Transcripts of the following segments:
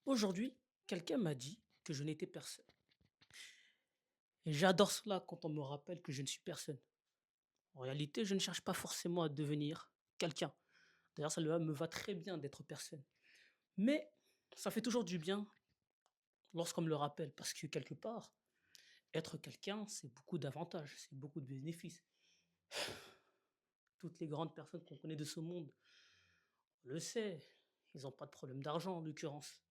Aujourd'hui, quelqu'un m'a dit que je n'étais personne. Et j'adore cela quand on me rappelle que je ne suis personne. En réalité, je ne cherche pas forcément à devenir quelqu'un. D'ailleurs, me va très bien d'être personne. Mais ça fait toujours du bien lorsqu'on me le rappelle, parce que quelque part, être quelqu'un, c'est beaucoup d'avantages, c'est beaucoup de bénéfices. Toutes les grandes personnes qu'on connaît de ce monde, on le sait, ils n'ont pas de problème d'argent en l'occurrence.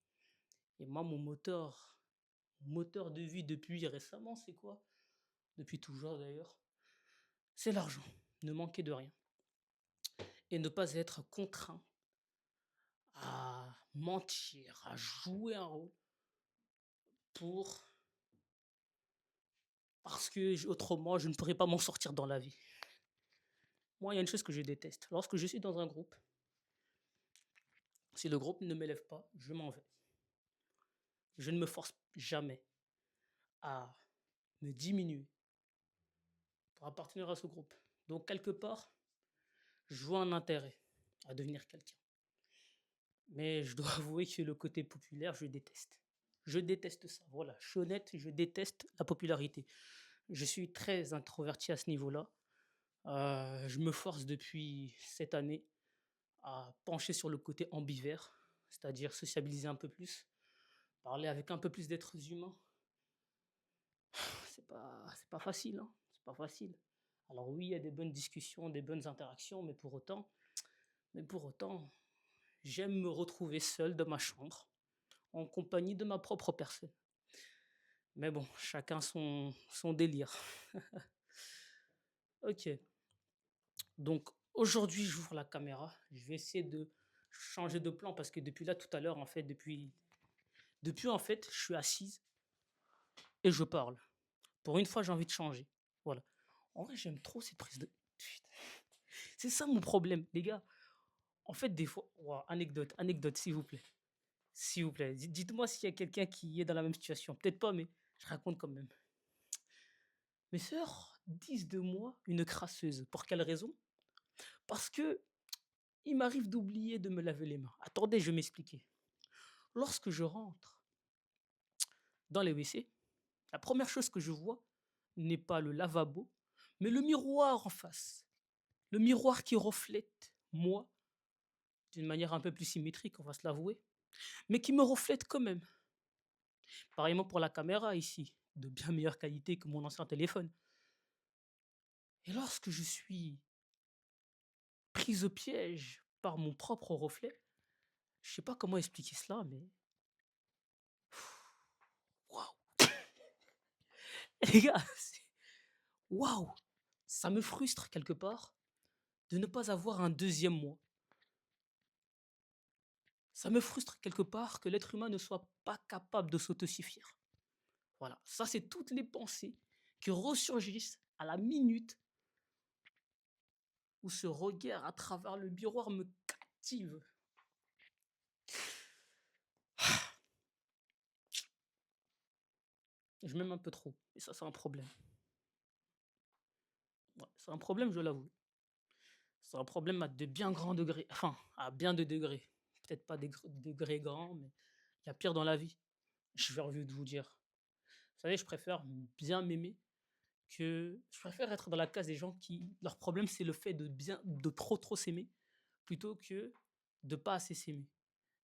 Et moi, mon moteur de vie depuis récemment, c'est quoi? Depuis toujours d'ailleurs, c'est l'argent. Ne manquer de rien. Et ne pas être contraint à mentir, à jouer un rôle pour parce que autrement je ne pourrais pas m'en sortir dans la vie. Moi, il y a une chose que je déteste. Lorsque je suis dans un groupe, si le groupe ne m'élève pas, je m'en vais. Je ne me force jamais à me diminuer pour appartenir à ce groupe. Donc, quelque part, je vois un intérêt à devenir quelqu'un. Mais je dois avouer que le côté populaire, je déteste. Je déteste ça. Voilà, je suis honnête, je déteste la popularité. Je suis très introverti à ce niveau-là. Je me force depuis cette année à pencher sur le côté ambivert, c'est-à-dire sociabiliser un peu plus, parler avec un peu plus d'êtres humains. C'est pas facile, hein, c'est pas facile. Alors oui, il y a des bonnes discussions, des bonnes interactions, mais pour autant, j'aime me retrouver seul dans ma chambre, en compagnie de ma propre personne. Mais bon, chacun son délire. Ok, donc aujourd'hui, j'ouvre la caméra. Je vais essayer de changer de plan parce que depuis là, tout à l'heure, en fait, depuis en fait, je suis assise et je parle. Pour une fois, j'ai envie de changer. Voilà. En vrai, j'aime trop cette prise de. Putain. C'est ça mon problème, les gars. En fait, des fois. Ouah, anecdote, s'il vous plaît. S'il vous plaît. Dites-moi s'il y a quelqu'un qui est dans la même situation. Peut-être pas, mais je raconte quand même. Mes sœurs disent de moi une crasseuse. Pour quelle raison? Parce que il m'arrive d'oublier de me laver les mains. Attendez, je vais m'expliquer. Lorsque je rentre dans les WC, la première chose que je vois n'est pas le lavabo, mais le miroir en face. Le miroir qui reflète moi d'une manière un peu plus symétrique, on va se l'avouer, mais qui me reflète quand même. Pareillement pour la caméra ici, de bien meilleure qualité que mon ancien téléphone. Et lorsque je suis prise au piège par mon propre reflet, je sais pas comment expliquer cela, mais waouh, les gars, waouh, ça me frustre quelque part de ne pas avoir un deuxième moi. Ça me frustre quelque part que l'être humain ne soit pas capable de s'autosuffire. Voilà, ça c'est toutes les pensées qui ressurgissent à la minute où ce regard à travers le miroir me captive. Je m'aime un peu trop. Et ça, c'est un problème. Ouais, c'est un problème, je l'avoue. C'est un problème à de bien grands degrés. Enfin, à bien de degrés. Peut-être pas des degrés grands, mais il y a pire dans la vie. Je vais envie de vous dire. Vous savez, je préfère bien m'aimer que. Je préfère être dans la case des gens qui. Leur problème, c'est le fait de trop s'aimer plutôt que de pas assez s'aimer.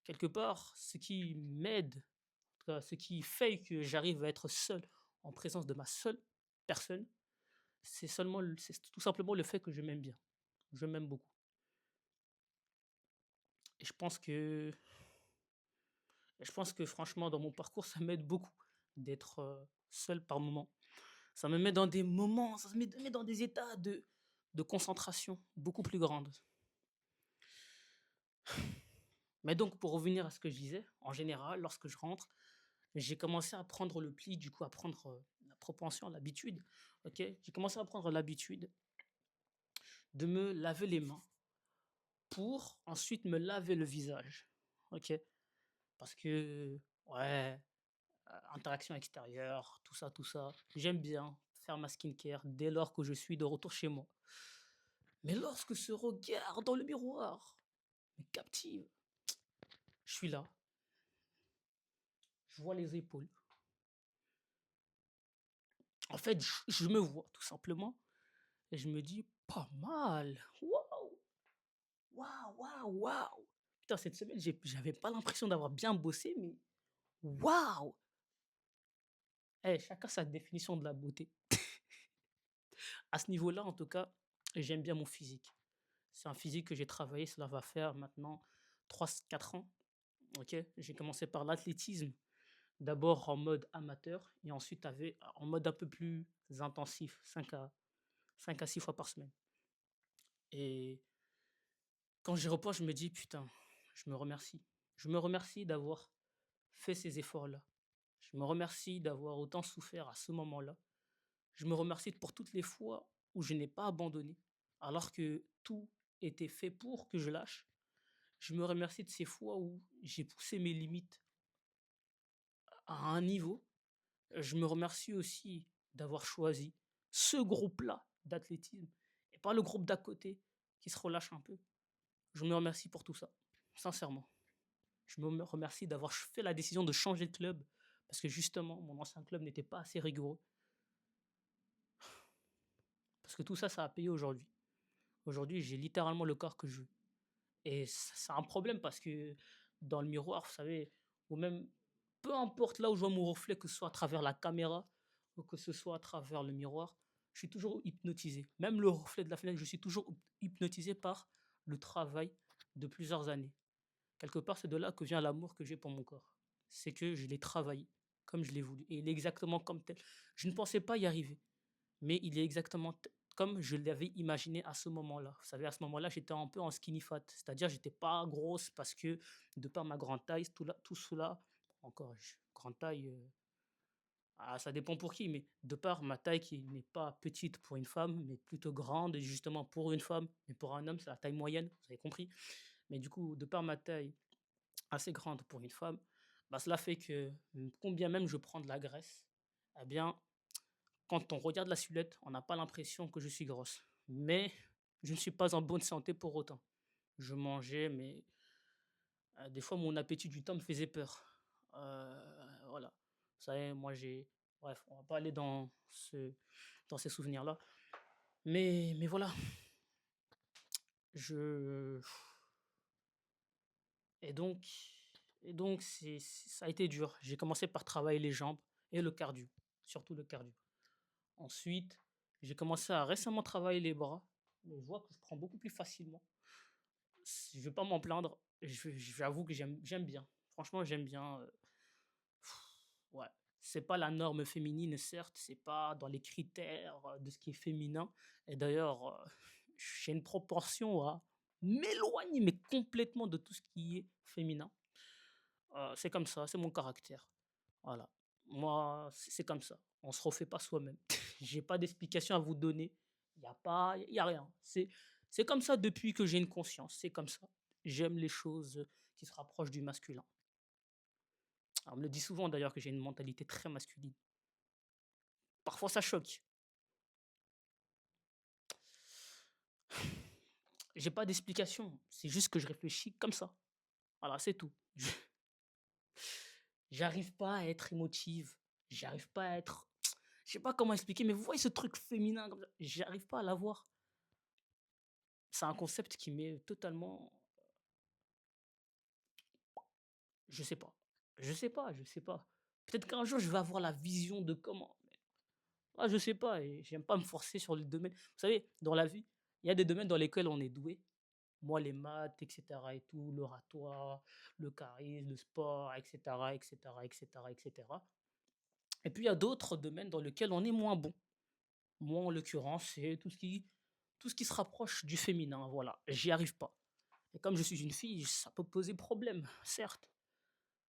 Quelque part, ce qui m'aide, en tout cas, ce qui fait que j'arrive à être seul en présence de ma seule personne, c'est tout simplement le fait que je m'aime bien. Je m'aime beaucoup. Et je pense que franchement, dans mon parcours, ça m'aide beaucoup d'être seul par moments. Ça me met dans des moments, ça me met dans des états de concentration beaucoup plus grandes. Mais donc, pour revenir à ce que je disais, en général, lorsque je rentre, j'ai commencé à prendre le pli, du coup, à prendre la propension, l'habitude. Ok, j'ai commencé à prendre l'habitude de me laver les mains pour ensuite me laver le visage. Ok, parce que, ouais, interaction extérieure, tout ça, j'aime bien faire ma skincare dès lors que je suis de retour chez moi. Mais lorsque ce regard dans le miroir me captive, je suis là. je vois les épaules. En fait, je me vois tout simplement et je me dis: «Pas mal, waouh, waouh, waouh, waouh!» Putain, cette semaine, j'avais pas l'impression d'avoir bien bossé, mais waouh! Eh, chacun sa définition de la beauté. À ce niveau-là, en tout cas, j'aime bien mon physique. C'est un physique que j'ai travaillé, cela va faire maintenant 3 4 ans. OK? J'ai commencé par l'athlétisme, d'abord en mode amateur et ensuite en mode un peu plus intensif, 5 à 6 fois par semaine. Et quand j'y repense, je me dis: «Putain, je me remercie». Je me remercie d'avoir fait ces efforts-là. Je me remercie d'avoir autant souffert à ce moment-là. Je me remercie pour toutes les fois où je n'ai pas abandonné, alors que tout était fait pour que je lâche. Je me remercie de ces fois où j'ai poussé mes limites à un niveau. Je me remercie aussi d'avoir choisi ce groupe-là d'athlétisme et pas le groupe d'à côté qui se relâche un peu. Je me remercie pour tout ça, sincèrement. Je me remercie d'avoir fait la décision de changer de club parce que justement, mon ancien club n'était pas assez rigoureux. Parce que tout ça, ça a payé aujourd'hui. Aujourd'hui, j'ai littéralement le corps que je veux. Et c'est un problème parce que dans le miroir, vous savez, ou même peu importe là où je vois mon reflet, que ce soit à travers la caméra ou que ce soit à travers le miroir, je suis toujours hypnotisé. Même le reflet de la fenêtre, je suis toujours hypnotisé par le travail de plusieurs années. Quelque part, c'est de là que vient l'amour que j'ai pour mon corps. C'est que je l'ai travaillé comme je l'ai voulu. Et il est exactement comme tel. Je ne pensais pas y arriver, mais il est exactement comme je l'avais imaginé à ce moment-là. Vous savez, à ce moment-là, j'étais un peu en skinny fat, c'est-à-dire j'étais pas grosse parce que de par ma grande taille, tout cela, encore, grande taille, ça dépend pour qui, mais de par ma taille qui n'est pas petite pour une femme, mais plutôt grande justement pour une femme, mais pour un homme, c'est la taille moyenne, vous avez compris. Mais du coup, de par ma taille assez grande pour une femme, bah, cela fait que combien même je prends de la graisse, eh bien, quand on regarde la silhouette, on n'a pas l'impression que je suis grosse. Mais je ne suis pas en bonne santé pour autant. Je mangeais, mais des fois, mon appétit du temps me faisait peur. Voilà. Vous savez, moi, j'ai. Bref, on va pas aller dans ces souvenirs-là. Mais voilà. Je. Et donc, ça a été dur. J'ai commencé par travailler les jambes et le cardio, surtout le cardio. Ensuite, j'ai commencé à récemment travailler les bras, mais je vois que je prends beaucoup plus facilement. Je ne vais pas m'en plaindre. J'avoue que j'aime bien. Franchement, j'aime bien. Ouais. C'est pas la norme féminine, certes, c'est pas dans les critères de ce qui est féminin. Et d'ailleurs, j'ai une proportion à m'éloigner, mais complètement de tout ce qui est féminin. C'est comme ça, c'est mon caractère. Voilà. Moi, c'est comme ça. On se refait pas soi-même. J'ai pas d'explication à vous donner. Il y a rien. C'est comme ça depuis que j'ai une conscience. C'est comme ça. J'aime les choses qui se rapprochent du masculin. Alors, on me le dit souvent d'ailleurs que j'ai une mentalité très masculine. Parfois, ça choque. J'ai pas d'explication. C'est juste que je réfléchis comme ça. Voilà, c'est tout. J'arrive pas à être émotive. J'arrive pas à être. Je sais pas comment expliquer, mais vous voyez ce truc féminin comme ça. J'arrive pas à l'avoir. C'est un concept qui m'est totalement. Je sais pas. Je sais pas, je sais pas. Peut-être qu'un jour, je vais avoir la vision de comment. Ah, je sais pas, et j'aime pas me forcer sur le domaine. Vous savez, dans la vie, il y a des domaines dans lesquels on est doué. Moi, les maths, etc. et tout, l'oratoire, le charisme, le sport, etc., etc., etc., etc. Et puis, il y a d'autres domaines dans lesquels on est moins bon. Moi, en l'occurrence, c'est tout ce qui se rapproche du féminin. Voilà, j'y arrive pas. Et comme je suis une fille, ça peut poser problème, certes.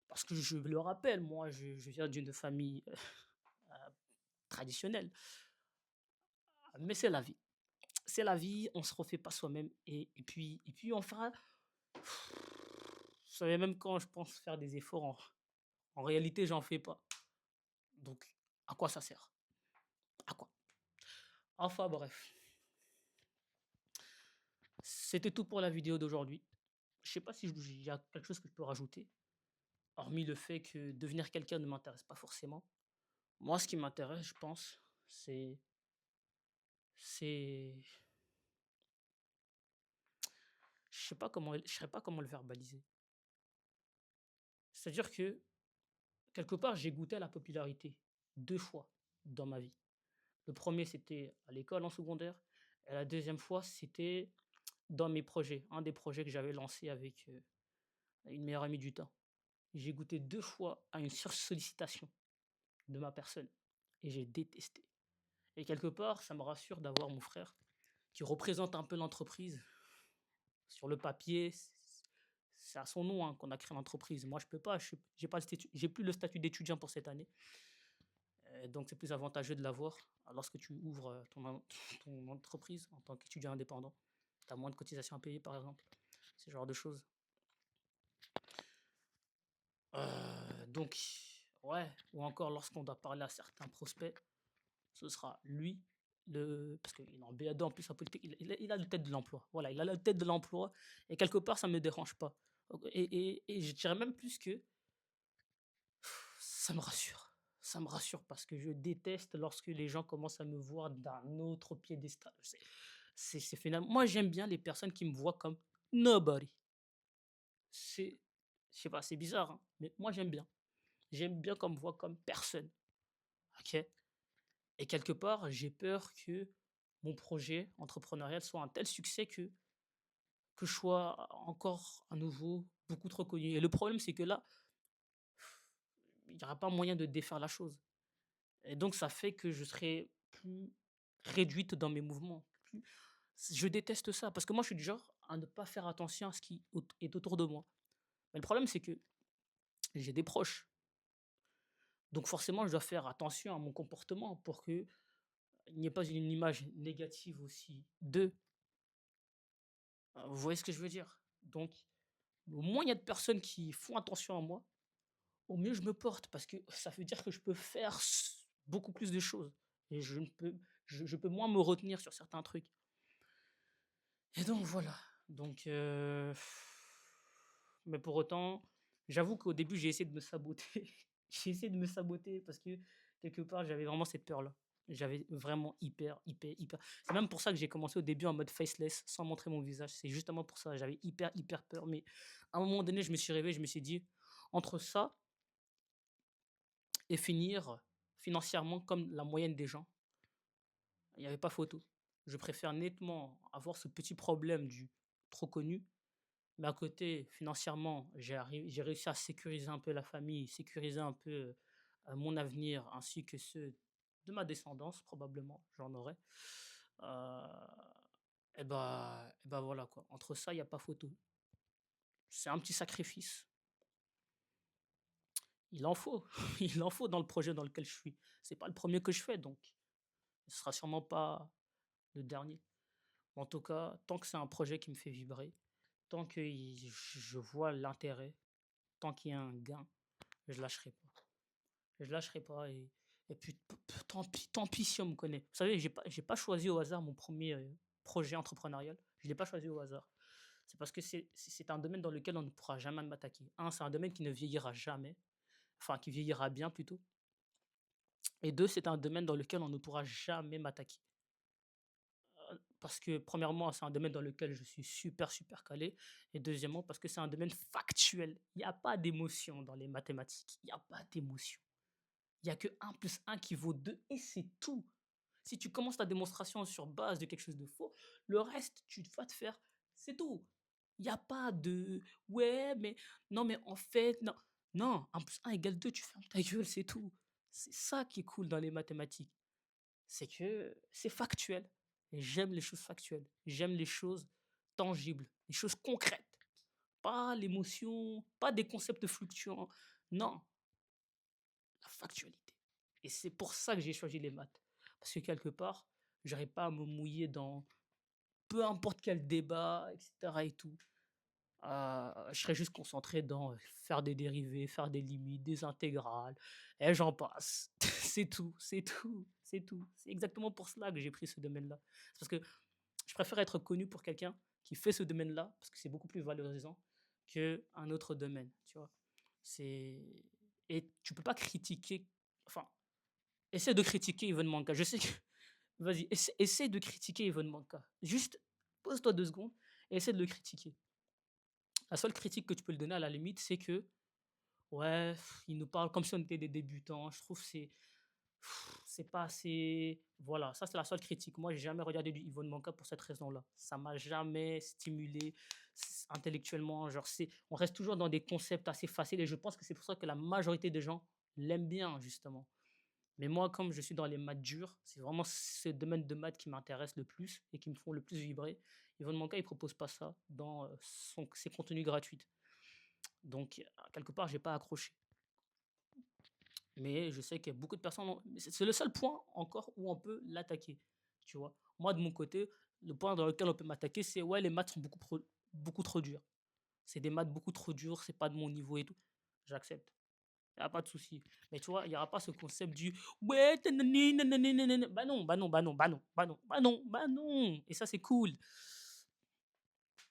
Parce que je le rappelle, moi, je viens d'une famille traditionnelle. Mais c'est la vie. C'est la vie, on se refait pas soi-même. Et puis on fera. Vous savez, même quand je pense faire des efforts, en réalité, j'en fais pas. Donc, à quoi ça sert? À quoi? Enfin, bref. C'était tout pour la vidéo d'aujourd'hui. Je sais pas si il y a quelque chose que je peux rajouter. hormis le fait que devenir quelqu'un ne m'intéresse pas forcément. Moi, ce qui m'intéresse, je pense, c'est c'est je sais pas comment le verbaliser. C'est-à-dire que, quelque part, j'ai goûté à la popularité 2 fois dans ma vie. Le premier c'était à l'école en secondaire et la deuxième fois, c'était dans mes projets, un des projets que j'avais lancé avec, une meilleure amie du temps. J'ai goûté 2 fois à une sursollicitation de ma personne et j'ai détesté et quelque part, ça me rassure d'avoir mon frère qui représente un peu l'entreprise. Sur le papier, c'est à son nom, hein, qu'on a créé l'entreprise. Moi, je peux pas, j'ai pas le j'ai plus le statut d'étudiant pour cette année, donc c'est plus avantageux de l'avoir lorsque tu ouvres, ton entreprise en tant qu'étudiant indépendant. Tu as moins de cotisations à payer, par exemple, ce genre de choses. Donc ouais, ou encore lorsqu'on doit parler à certains prospects, ce sera lui, parce qu'il est en BA2 en plus en politique, il a la tête de l'emploi. Voilà, il a la tête de l'emploi et quelque part, ça ne me dérange pas. Et je dirais même plus que ça me rassure. Ça me rassure parce que je déteste lorsque les gens commencent à me voir d'un autre piédestal. C'est finalement. Moi, j'aime bien les personnes qui me voient comme nobody. C'est, je sais pas, c'est bizarre, hein, mais moi, j'aime bien. J'aime bien qu'on me voit comme personne. Ok. Et quelque part, j'ai peur que mon projet entrepreneurial soit un tel succès que je sois encore à nouveau beaucoup trop connu. Et le problème, c'est que là, il n'y aura pas moyen de défaire la chose. Et donc, ça fait que je serai plus réduite dans mes mouvements. Je déteste ça parce que moi, je suis du genre à ne pas faire attention à ce qui est autour de moi. Mais le problème, c'est que j'ai des proches. Donc, forcément, je dois faire attention à mon comportement pour qu'il n'y ait pas une image négative aussi d'eux. Vous voyez ce que je veux dire? Donc, au moins il y a de personnes qui font attention à moi, au mieux je me porte parce que ça veut dire que je peux faire beaucoup plus de choses et je peux moins me retenir sur certains trucs. Et donc voilà. Donc, mais pour autant, j'avoue qu'au début j'ai essayé de me saboter. J'ai essayé de me saboter parce que quelque part j'avais vraiment cette peur-là. J'avais vraiment hyper. C'est même pour ça que j'ai commencé au début en mode faceless, sans montrer mon visage. C'est justement pour ça. J'avais hyper peur. Mais à un moment donné, je me suis réveillé, je me suis dit, entre ça et finir financièrement comme la moyenne des gens, il n'y avait pas photo. Je préfère nettement avoir ce petit problème du trop connu, mais à côté, financièrement, j'ai réussi à sécuriser un peu la famille, sécuriser un peu mon avenir ainsi que ceux de ma descendance, probablement, j'en aurai. Euh, et bah voilà quoi. Entre ça, il n'y a pas photo. C'est un petit sacrifice. Il en faut. Il en faut dans le projet dans lequel je suis. C'est pas le premier que je fais, donc ce sera sûrement pas le dernier. En tout cas, tant que c'est un projet qui me fait vibrer, tant que je vois l'intérêt, tant qu'il y a un gain, je lâcherai pas. Je lâcherai pas et puis tant pis si on me connaît. Vous savez, j'ai pas choisi au hasard mon premier projet entrepreneurial. Je l'ai pas choisi au hasard. C'est parce que c'est un domaine dans lequel on ne pourra jamais m'attaquer. Un, c'est un domaine qui ne vieillira jamais, enfin qui vieillira bien plutôt. Et deux, c'est un domaine dans lequel on ne pourra jamais m'attaquer. Parce que premièrement, c'est un domaine dans lequel je suis super calé. Et deuxièmement, parce que c'est un domaine factuel. Il n'y a pas d'émotion dans les mathématiques. Il n'y a pas d'émotion. Il n'y a que un plus un qui vaut 2 et c'est tout. Si tu commences ta démonstration sur base de quelque chose de faux, le reste, tu vas te faire, c'est tout. Il n'y a pas de ouais, mais non, mais en fait, non. Non, un plus un égale 2, tu fermes ta gueule, c'est tout. C'est ça qui est cool dans les mathématiques. C'est que c'est factuel. Et j'aime les choses factuelles. J'aime les choses tangibles, les choses concrètes. Pas l'émotion, pas des concepts fluctuants. Non, la factualité. Et c'est pour ça que j'ai choisi les maths. Parce que quelque part, j'arrive pas à me mouiller dans peu importe quel débat, etc. et tout. Je serais juste concentré dans faire des dérivés, faire des limites, des intégrales, et j'en passe. C'est tout, c'est tout, c'est tout. C'est exactement pour cela que j'ai pris ce domaine-là. C'est parce que je préfère être connu pour quelqu'un qui fait ce domaine-là, parce que c'est beaucoup plus valorisant qu'un autre domaine, tu vois. C'est et tu peux pas critiquer enfin, essaie de critiquer Evan Manka. Je sais que vas-y, essaie de critiquer Evan Manka. Juste pose-toi 2 secondes et essaie de le critiquer. La seule critique que tu peux lui donner à la limite, c'est que ouais, il nous parle comme si on était des débutants. Je trouve que c'est pas assez. Voilà, ça c'est la seule critique. Moi, j'ai jamais regardé du Yvonne Manka pour cette raison-là. Ça m'a jamais stimulé intellectuellement. Genre, on reste toujours dans des concepts assez faciles et je pense que c'est pour ça que la majorité des gens l'aiment bien, justement. Mais moi, comme je suis dans les maths dures, c'est vraiment ce domaine de maths qui m'intéresse le plus et qui me font le plus vibrer. Yvonne Manka, il propose pas ça dans ses contenus gratuits. Donc, quelque part, j'ai pas accroché. Mais je sais qu'il y a beaucoup de personnes. C'est le seul point encore où on peut l'attaquer. Tu vois. Moi, de mon côté, le point dans lequel on peut m'attaquer, c'est ouais, les maths sont beaucoup trop durs. C'est des maths beaucoup trop durs, c'est pas de mon niveau et tout. J'accepte. Il n'y a pas de souci. Mais tu vois, il n'y aura pas ce concept du ouais, tanani, nanani, nanana. Bah non, bah non, bah non, bah non, bah non, bah non, bah non. Et ça, c'est cool.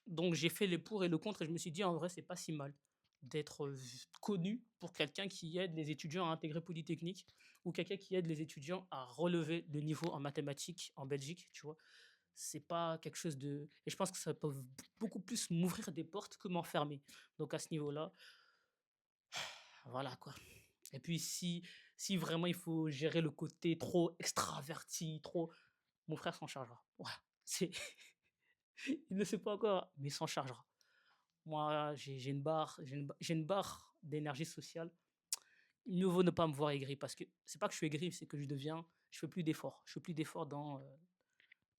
Donc, j'ai fait les pour et le contre et je me suis dit, en vrai, c'est pas si mal d'être connu pour quelqu'un qui aide les étudiants à intégrer Polytechnique ou quelqu'un qui aide les étudiants à relever le niveau en mathématiques en Belgique, tu vois. C'est pas quelque chose de. Et je pense que ça peut beaucoup plus m'ouvrir des portes que m'enfermer. Donc, à ce niveau-là, voilà quoi. Et puis, si vraiment il faut gérer le côté trop extraverti, trop. Mon frère s'en chargera. Voilà. C'est... il ne sait pas encore, mais il s'en chargera. Moi, j'ai une barre, j'ai une barre d'énergie sociale. Il mieux vaut ne pas me voir aigri parce que c'est pas que je suis aigri, c'est que je fais plus d'efforts. Je fais plus d'efforts dans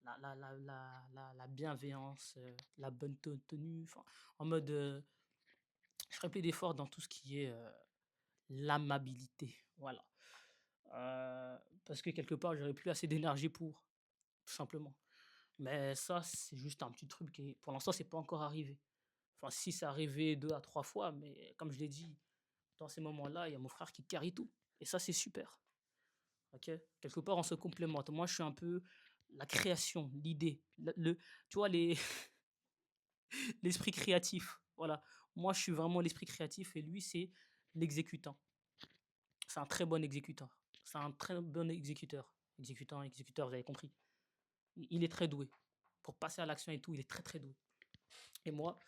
la bienveillance, la bonne tenue, enfin, en mode, je ferai plus d'efforts dans tout ce qui est l'amabilité. Voilà. Parce que quelque part, j'aurais plus assez d'énergie pour, tout simplement. Mais ça, c'est juste un petit truc qui, pour l'instant, c'est pas encore arrivé. Enfin, si c'est arrivé 2 à 3 fois, mais comme je l'ai dit, dans ces moments-là, il y a mon frère qui carry tout. Et ça, c'est super. Ok. Quelque part, on se complémente. Moi, je suis un peu la création, l'idée, tu vois, l'esprit créatif. Voilà. Moi, je suis vraiment l'esprit créatif et lui, c'est l'exécutant. C'est un très bon exécuteur. C'est un très bon exécuteur. Exécutant, exécuteur, vous avez compris. Il est très doué. Pour passer à l'action et tout, il est très très doué. Et moi,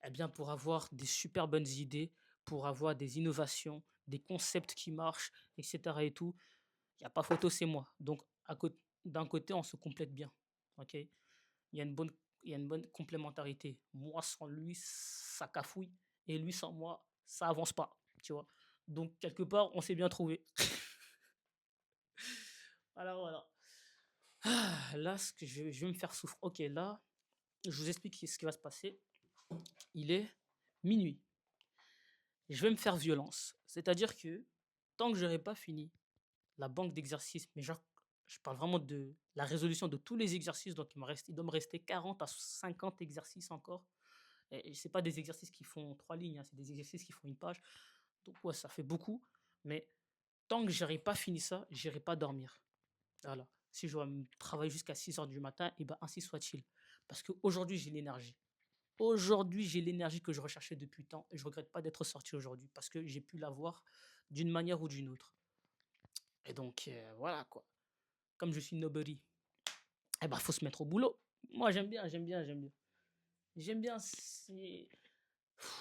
eh bien, pour avoir des super bonnes idées, pour avoir des innovations, des concepts qui marchent, etc. et tout, il n'y a pas photo, c'est moi. Donc, d'un côté, on se complète bien. Ok. Il y a une bonne, il y a une bonne complémentarité. Moi, sans lui, ça cafouille. Et lui, sans moi, ça avance pas. Tu vois. Donc, quelque part, on s'est bien trouvé. Alors, voilà. Là, je vais me faire souffrir. Ok, là, je vous explique ce qui va se passer. Il est minuit. Je vais me faire violence. C'est-à-dire que tant que je n'aurai pas fini la banque d'exercices, mais genre, je parle vraiment de la résolution de tous les exercices, donc il doit me rester 40 à 50 exercices encore. Et ce n'est pas des exercices qui font 3 lignes, hein, c'est des exercices qui font une page. Donc ouais, ça fait beaucoup. Mais tant que je n'aurai pas fini ça, je n'irai pas dormir. Voilà. Si je dois travailler jusqu'à 6 heures du matin, et ben ainsi soit-il. Parce qu'aujourd'hui, j'ai l'énergie. Aujourd'hui, j'ai l'énergie que je recherchais depuis tant et je regrette pas d'être sorti aujourd'hui parce que j'ai pu l'avoir d'une manière ou d'une autre. Et donc, voilà quoi. Comme je suis nobody, eh ben, faut se mettre au boulot. Moi, j'aime bien, j'aime bien, j'aime bien. J'aime bien, je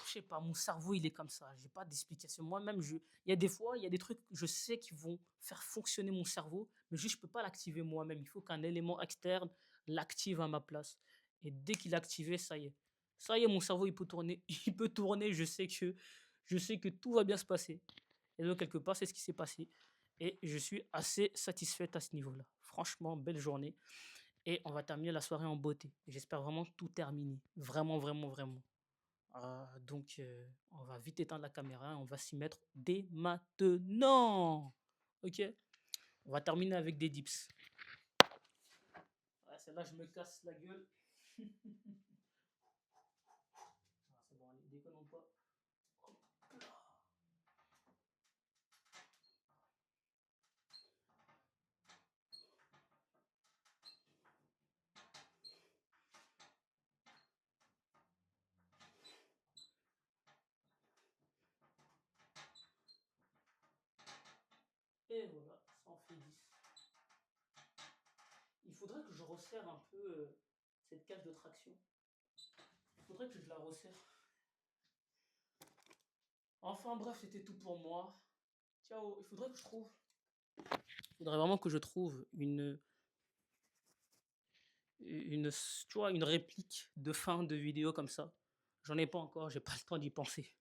sais pas, mon cerveau, il est comme ça. J'ai pas d'explication. Moi-même, il y a des fois, il y a des trucs, je sais qui vont faire fonctionner mon cerveau, mais juste, je peux pas l'activer moi-même. Il faut qu'un élément externe l'active à ma place. Et dès qu'il est activé, ça y est. Ça y est, mon cerveau, il peut tourner. Il peut tourner. Je sais que tout va bien se passer. Et donc, quelque part, c'est ce qui s'est passé. Et je suis assez satisfaite à ce niveau-là. Franchement, belle journée. Et on va terminer la soirée en beauté. J'espère vraiment tout terminer. Vraiment, vraiment, vraiment. Donc, on va vite éteindre la caméra. On va s'y mettre dès maintenant. Ok. On va terminer avec des dips. Ouais, celle-là, je me casse la gueule. C'est bon, allez, déconnons pas. Et voilà, ça en fait 10. Il faudrait que je resserre un peu cette cage de traction. Il faudrait que je la resserre. Enfin bref, c'était tout pour moi. Ciao, il faudrait que je trouve. Il faudrait vraiment que je trouve tu vois, une réplique de fin de vidéo comme ça. J'en ai pas encore, j'ai pas le temps d'y penser.